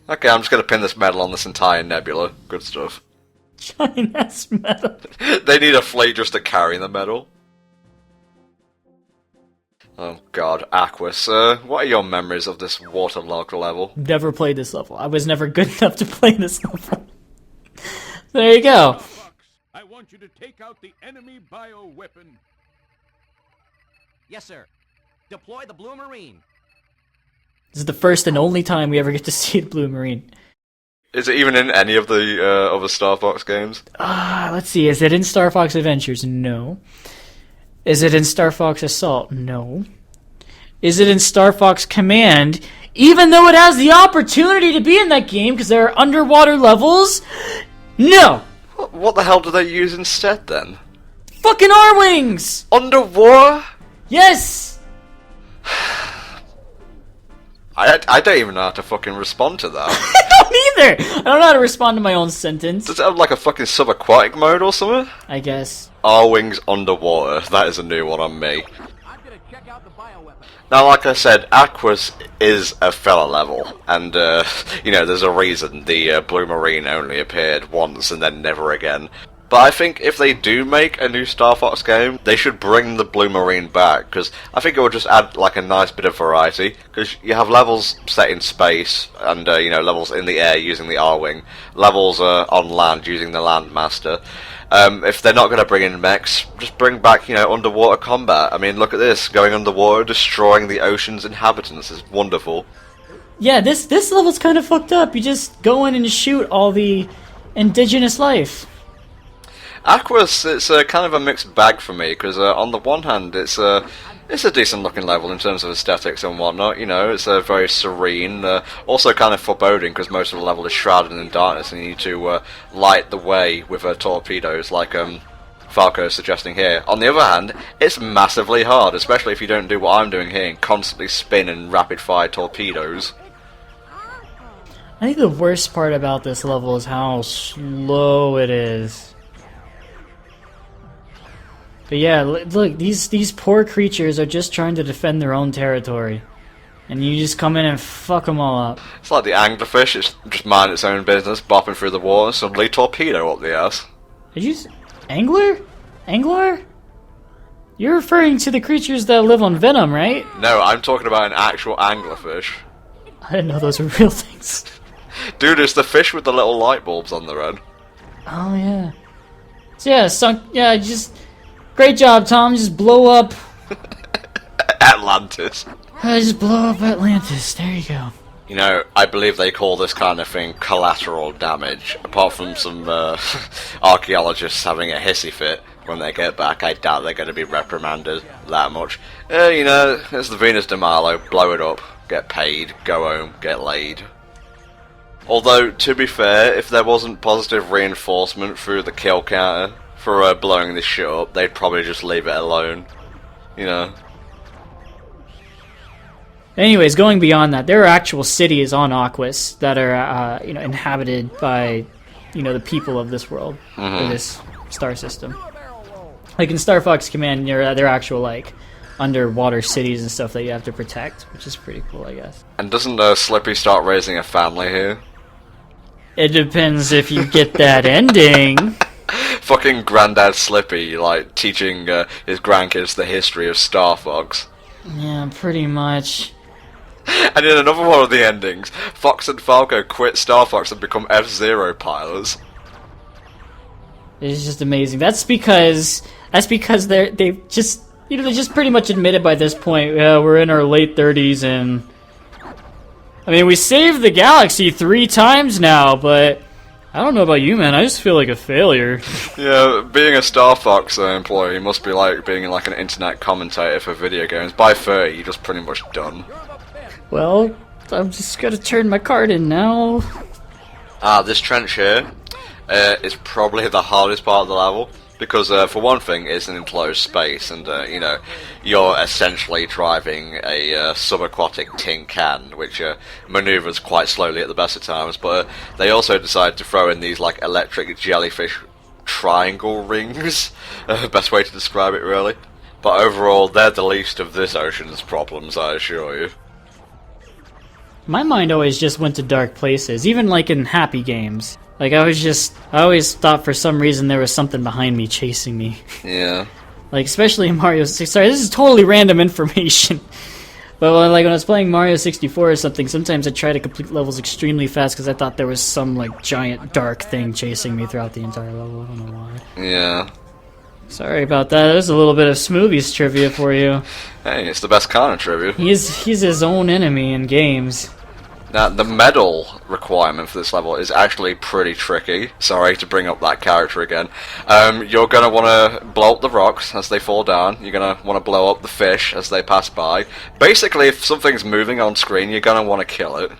Okay, I'm just gonna pin this medal on this entire nebula. Good stuff. Giant-ass medal. They need a fleet just to carry the medal. Oh god, Aquas, what are your memories of this waterlogged level? Never played this level. I was never good enough to play this level. There you go. I want you to take out the enemy bioweapon. Yes, sir. Deploy the Blue Marine. This is the first and only time we ever get to see the Blue Marine. Is it even in any of the other Star Fox games? Let's see. Is it in Star Fox Adventures? No. Is it in Star Fox Assault? No. Is it in Star Fox Command? Even though it has the opportunity to be in that game because there are underwater levels? No! What the hell do they use instead then? Fucking Armwings! Underwater? Yes! I don't even know how to fucking respond to that. I don't either! I don't know how to respond to my own sentence. Does it have like a fucking subaquatic mode or something? I guess. R-Wings underwater, that is a new one on me. I'm gonna check out the bioweapon. Now, like I said, Aquas is a filler level, and, you know, there's a reason the Blue Marine only appeared once and then never again. But I think if they do make a new Star Fox game, they should bring the Blue Marine back, because I think it would just add, like, a nice bit of variety, because you have levels set in space, and, you know, levels in the air using the R-Wing, levels on land using the Landmaster. If they're not going to bring in mechs, just bring back, you know, underwater combat. I mean, look at this, going underwater, destroying the ocean's inhabitants is wonderful. Yeah, this level's kind of fucked up. You just go in and shoot all the indigenous life. Aquas, it's kind of a mixed bag for me, because on the one hand, it's a decent looking level in terms of aesthetics and whatnot, you know, it's very serene, also kind of foreboding, because most of the level is shrouded in darkness, and you need to light the way with torpedoes, like Falco is suggesting here. On the other hand, it's massively hard, especially if you don't do what I'm doing here, and constantly spin and rapid-fire torpedoes. I think the worst part about this level is how slow it is. But yeah, look, these poor creatures are just trying to defend their own territory. And you just come in and fuck them all up. It's like the anglerfish, it's just mind its own business, bopping through the water, and suddenly torpedo up the ass. Did you Angler? Angler? You're referring to the creatures that live on Venom, right? No, I'm talking about an actual anglerfish. I didn't know those were real things. Dude, it's the fish with the little light bulbs on their head. Oh, yeah. So, yeah, just... Great job, Tom. Just blow up... Atlantis. Just blow up Atlantis. There you go. You know, I believe they call this kind of thing collateral damage. Apart from some archaeologists having a hissy fit when they get back, I doubt they're going to be reprimanded that much. You know, it's the Venus de Milo. Blow it up, get paid, go home, get laid. Although, to be fair, if there wasn't positive reinforcement through the kill counter for blowing this shit up, they'd probably just leave it alone. You know. Anyways, going beyond that, there are actual cities on Aquas that are, you know, inhabited by, you know, the people of this world, or this star system. Like in Star Fox Command, they're actual, like, underwater cities and stuff that you have to protect, which is pretty cool, I guess. And doesn't Slippy start raising a family here? It depends if you get that ending. Fucking Granddad Slippy, like, teaching his grandkids the history of Star Fox. Yeah, pretty much. And in another one of the endings, Fox and Falco quit Star Fox and become F-Zero pilots. It's just amazing. That's because they've just, you know, they just pretty much admitted by this point, yeah, we're in our late 30s and I mean, we saved the galaxy 3 times now, but I don't know about you, man. I just feel like a failure. Yeah, being a Star Fox employee must be like being like an internet commentator for video games. By 30, you're just pretty much done. Well, I'm just gonna turn my card in now. This trench here is probably the hardest part of the level. Because, for one thing, it's an enclosed space, and, you know, you're essentially driving a subaquatic tin can, which maneuvers quite slowly at the best of times, but they also decided to throw in these, like, electric jellyfish triangle rings. Best way to describe it, really. But overall, they're the least of this ocean's problems, I assure you. My mind always just went to dark places, even like in happy games. Like I always thought for some reason there was something behind me chasing me. Yeah. Like especially in Mario 6. Sorry, this is totally random information. But like when I was playing Mario 64 or something, sometimes I try to complete levels extremely fast because I thought there was some like giant dark thing chasing me throughout the entire level. I don't know why. Yeah. Sorry about that. There's a little bit of Smoovies trivia for you. Hey, it's the best kind of trivia. He's his own enemy in games. Now, the medal requirement for this level is actually pretty tricky. Sorry to bring up that character again. You're going to want to blow up the rocks as they fall down. You're going to want to blow up the fish as they pass by. Basically, if something's moving on screen, you're going to want to kill it.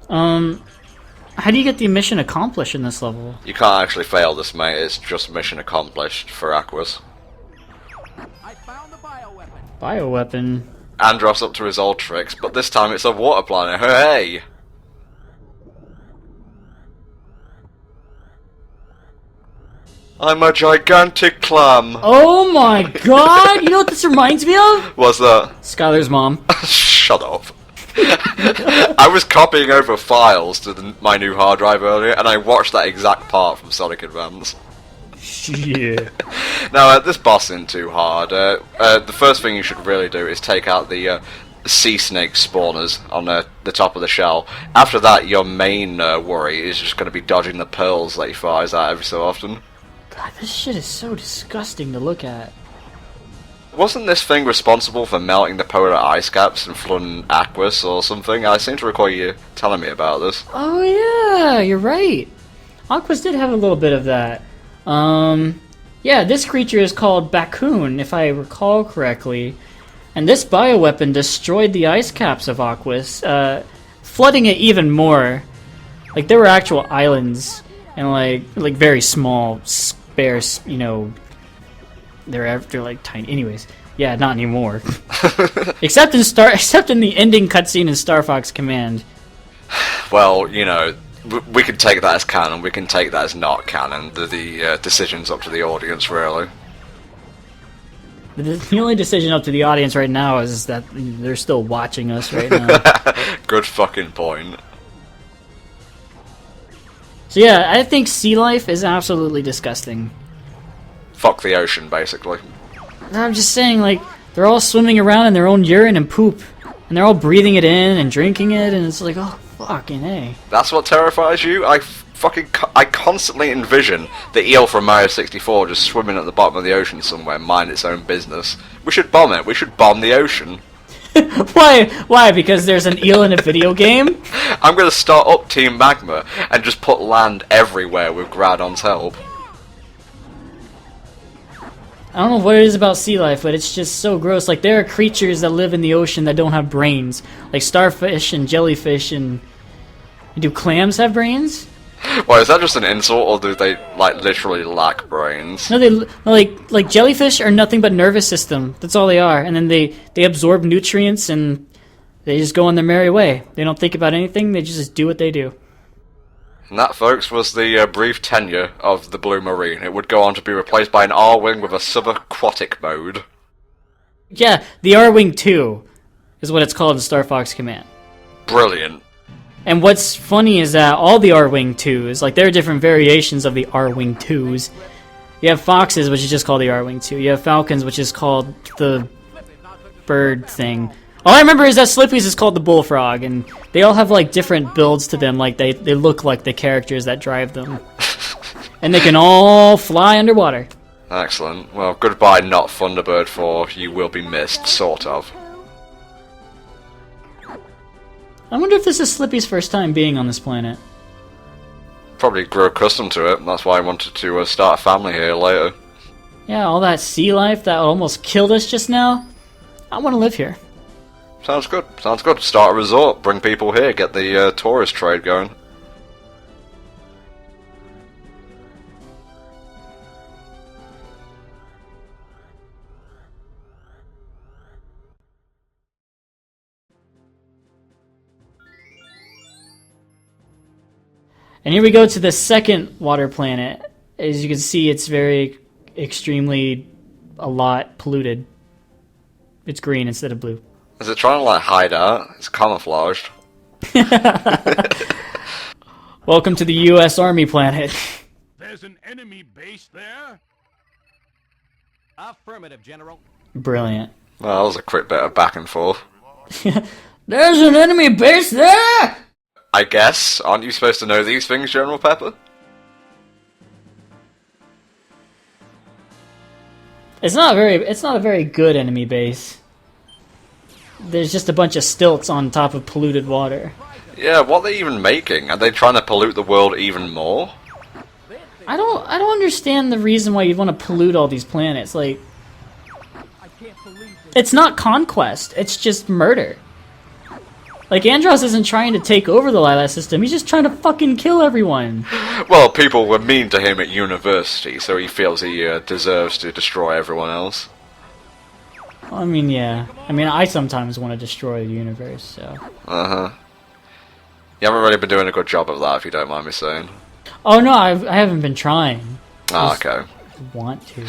How do you get the mission accomplished in this level? You can't actually fail this, mate. It's just mission accomplished for Aquas. I found the bioweapon. Bioweapon. Andros up to his old tricks, but this time it's a water planet. Hey! I'm a gigantic clam. Oh my god! You know what this reminds me of? What's that? Skylar's mom. Shut up. I was copying over files to my new hard drive earlier, and I watched that exact part from Sonic Advance. Shit. Now, this boss isn't too hard. The first thing you should really do is take out the sea snake spawners on the top of the shell. After that, your main worry is just going to be dodging the pearls that he fires at every so often. God, this shit is so disgusting to look at. Wasn't this thing responsible for melting the polar ice caps and flooding Aquas or something? I seem to recall you telling me about this. Oh yeah, you're right. Aquas did have a little bit of that. Yeah, this creature is called Bakun, if I recall correctly. And this bioweapon destroyed the ice caps of Aquas, flooding it even more. Like, there were actual islands, and like very small, sparse, you know, they're like tiny. Anyways, yeah, not anymore. except in the ending cutscene in Star Fox Command. Well, you know, we can take that as canon, we can take that as not canon. The decision's up to the audience, really. The only decision up to the audience right now is that they're still watching us right now. Good fucking point. So yeah, I think sea life is absolutely disgusting. Fuck the ocean, basically. I'm just saying, like, they're all swimming around in their own urine and poop. And they're all breathing it in and drinking it, and it's like, oh, fucking A. That's what terrifies you? I constantly envision the eel from Mario 64 just swimming at the bottom of the ocean somewhere, mind its own business. We should bomb it. We should bomb the ocean. Why? Why? Because there's an eel in a video game? I'm going to start up Team Magma and just put land everywhere with Groudon's help. I don't know what it is about sea life, but it's just so gross. Like, there are creatures that live in the ocean that don't have brains. Like starfish and jellyfish and... Do clams have brains? Well, is that just an insult, or do they, like, literally lack brains? No, like jellyfish are nothing but nervous system. That's all they are. And then they absorb nutrients and they just go on their merry way. They don't think about anything, they just do what they do. And that, folks, was the brief tenure of the Blue Marine. It would go on to be replaced by an R-Wing with a subaquatic mode. Yeah, the R-Wing 2 is what it's called in Star Fox Command. Brilliant. And what's funny is that all the R-Wing 2s, like, there are different variations of the R-Wing 2s. You have Foxes, which is just called the R-Wing 2. You have Falcons, which is called the bird thing. All I remember is that Slippy's is called the Bullfrog, and they all have, like, different builds to them. Like, they look like the characters that drive them. And they can all fly underwater. Excellent. Well, goodbye, not Thunderbird 4. You will be missed, sort of. I wonder if this is Slippy's first time being on this planet. Probably grew accustomed to it, and that's why I wanted to start a family here later. Yeah, all that sea life that almost killed us just now. I want to live here. Sounds good. Sounds good. Start a resort, bring people here, get the tourist trade going. And here we go to the second water planet. As you can see, it's very extremely a lot polluted. It's green instead of blue. Is it trying to, like, hide out? It's camouflaged. Welcome to the U.S. Army planet. There's an enemy base there? Affirmative, General. Brilliant. Well, that was a quick bit of back and forth. There's an enemy base there! I guess. Aren't you supposed to know these things, General Pepper? It's not a very good enemy base. There's just a bunch of stilts on top of polluted water. Yeah, what are they even making? Are they trying to pollute the world even more? I don't understand the reason why you'd want to pollute all these planets. Like, I can't believe this. it's not conquest, it's just murder. Like, Andros isn't trying to take over the Lilas system, he's just trying to fucking kill everyone. Well, people were mean to him at university, so he feels he deserves to destroy everyone else. I mean, yeah. I mean, I sometimes want to destroy the universe, so... Uh-huh. You haven't really been doing a good job of that, if you don't mind me saying. Oh, no, I haven't been trying. Ah, okay. I want to.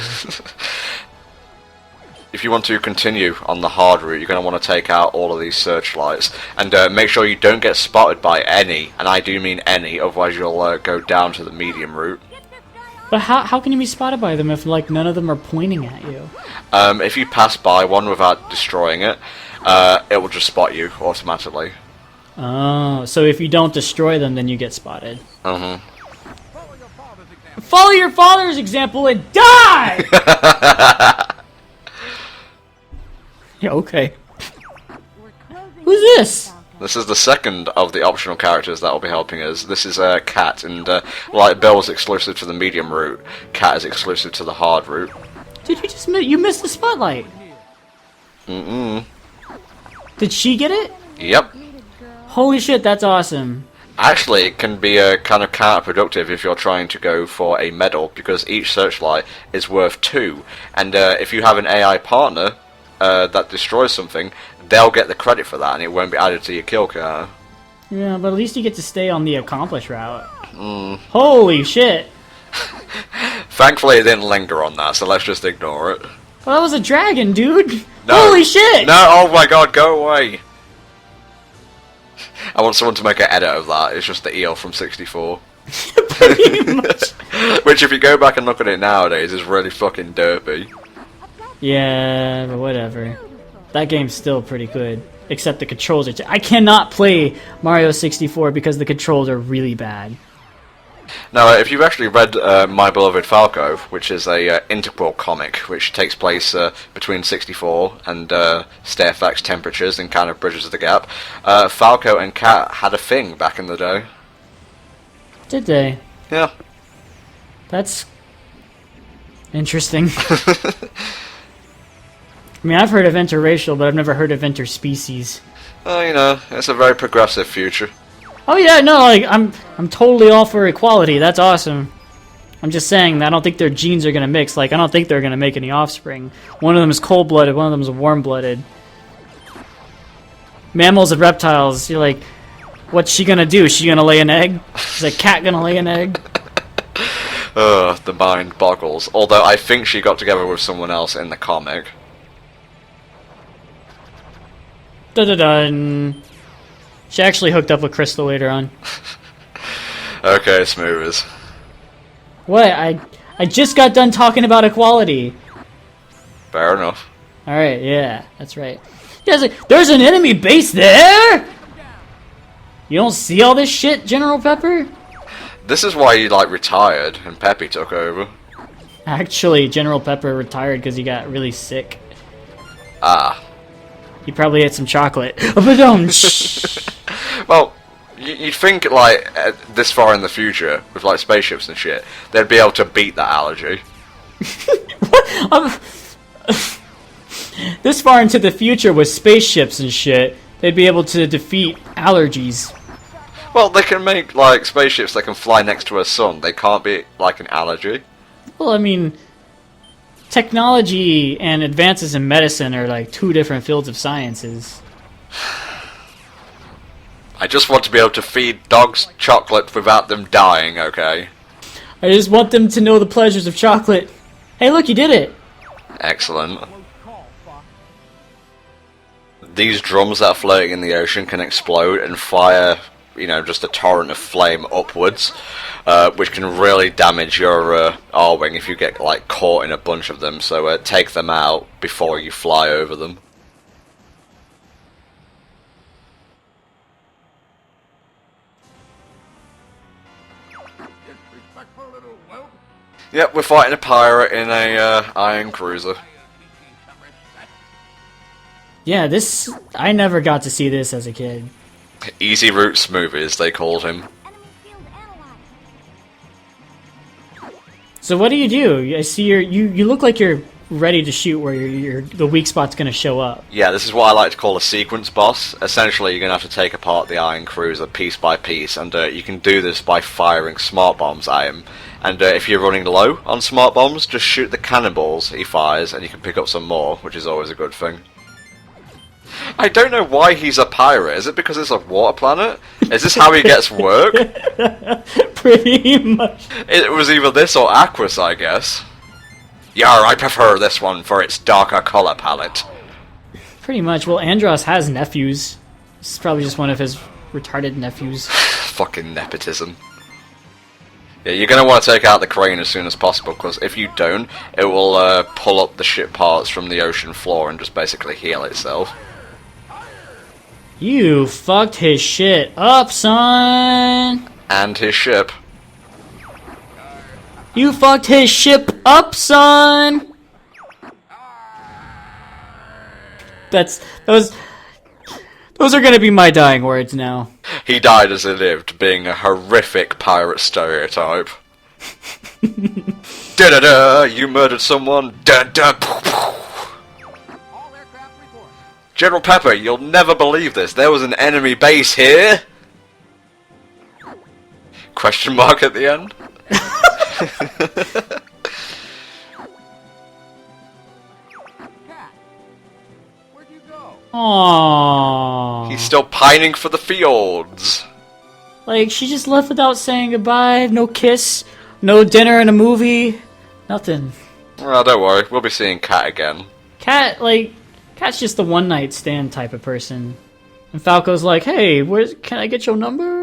If you want to continue on the hard route, you're going to want to take out all of these searchlights. And make sure you don't get spotted by any, and I do mean any, otherwise you'll go down to the medium route. But how can you be spotted by them if, like, none of them are pointing at you? If you pass by one without destroying it, it will just spot you automatically. Oh, so if you don't destroy them, then you get spotted. Uh-huh. Follow your father's example. Follow your father's example and die! Yeah, okay. Who's this? This is the second of the optional characters that will be helping us. This is Cat, and like Bill is exclusive to the medium route, Cat is exclusive to the hard route. Dude, you missed the spotlight. Mm-mm. Did she get it? Yep. Holy shit, that's awesome. Actually, it can be kind of counterproductive if you're trying to go for a medal, because each searchlight is worth 2, and if you have an AI partner that destroys something, they'll get the credit for that, and it won't be added to your kill count. Yeah, but at least you get to stay on the accomplish route. Holy shit. Thankfully, it didn't linger on that, so let's just ignore it. Well, that was a dragon, dude. No. Holy shit. No, oh my god, go away. I want someone to make an edit of that. It's just the eel from 64. Pretty much. Which, if you go back and look at it nowadays, is really fucking derpy. Yeah, but whatever. That game's still pretty good. Except the controls are... I cannot play Mario 64 because the controls are really bad. Now, if you've actually read My Beloved Falco, which is a integral comic, which takes place between 64 and Stairfax temperatures and kind of bridges the gap, Falco and Cat had a thing back in the day. Did they? Yeah. That's... interesting. I mean, I've heard of interracial, but I've never heard of interspecies. Well, you know, it's a very progressive future. Oh yeah, no, like, I'm totally all for equality, that's awesome. I'm just saying that I don't think their genes are gonna mix, like, I don't think they're gonna make any offspring. One of them is cold-blooded, one of them is warm-blooded. Mammals and reptiles, you're like, what's she gonna do? Is she gonna lay an egg? Is a cat gonna lay an egg? Ugh, the mind boggles. Although I think she got together with someone else in the comic. Dun-dun-dun. She actually hooked up with Crystal later on. Okay, Smoovies. What? I just got done talking about equality. Fair enough. Alright, yeah, that's right. There's an enemy base there? You don't see all this shit, General Pepper? This is why he, like, retired and Peppy took over. Actually, General Pepper retired because he got really sick. Ah. He probably ate some chocolate. Ba-dum. Well, you'd think, like, this far in the future, with, like, spaceships and shit, they'd be able to beat that allergy. What? This far into the future with spaceships and shit, they'd be able to defeat allergies. Well, they can make, like, spaceships that can fly next to a sun. They can't be, like, an allergy. Well, I mean, technology and advances in medicine are like 2 different fields of sciences. I just want to be able to feed dogs chocolate without them dying, okay? I just want them to know the pleasures of chocolate. Hey, look, you did it! Excellent. these drums that are floating in the ocean can explode and fire, just a torrent of flame upwards, which can really damage your R-wing if you get like caught in a bunch of them. So take them out before you fly over them. Disrespectful little whelp. Yep, we're fighting a pirate in a iron cruiser. Yeah, this... I never got to see this as a kid. Easy route Smoovies, they called him. So what do? I see you look like you're ready to shoot where the weak spot's gonna show up. Yeah, this is what I like to call a sequence boss. Essentially, you're going to have to take apart the iron cruiser piece by piece, and you can do this by firing smart bombs at him. And if you're running low on smart bombs, just shoot the cannonballs he fires, and you can pick up some more, which is always a good thing. I don't know why he's a pirate. Is it because it's a water planet? Is this how he gets work? Pretty much. It was either this or Aquas, I guess. Yar, I prefer this one for its darker color palette. Pretty much. Well, Andros has nephews. This is probably just one of his retarded nephews. Fucking nepotism. Yeah, you're going to want to take out the crane as soon as possible, because if you don't, it will pull up the ship parts from the ocean floor and just basically heal itself. You fucked his shit up, son! And his ship. You fucked his ship up, son! Those are gonna be my dying words now. He died as he lived, being a horrific pirate stereotype. Da-da-da, you murdered someone. Da-da. All aircraft report. General Pepper, you'll never believe this. There was an enemy base here. Question mark at the end. Cat, where'd you go? Aww. He's still pining for the fjords. Like, she just left without saying goodbye, no kiss, no dinner and a movie, nothing. Well, don't worry, we'll be seeing Kat again. Cat's just the one night stand type of person. And Falco's like, hey, can I get your number?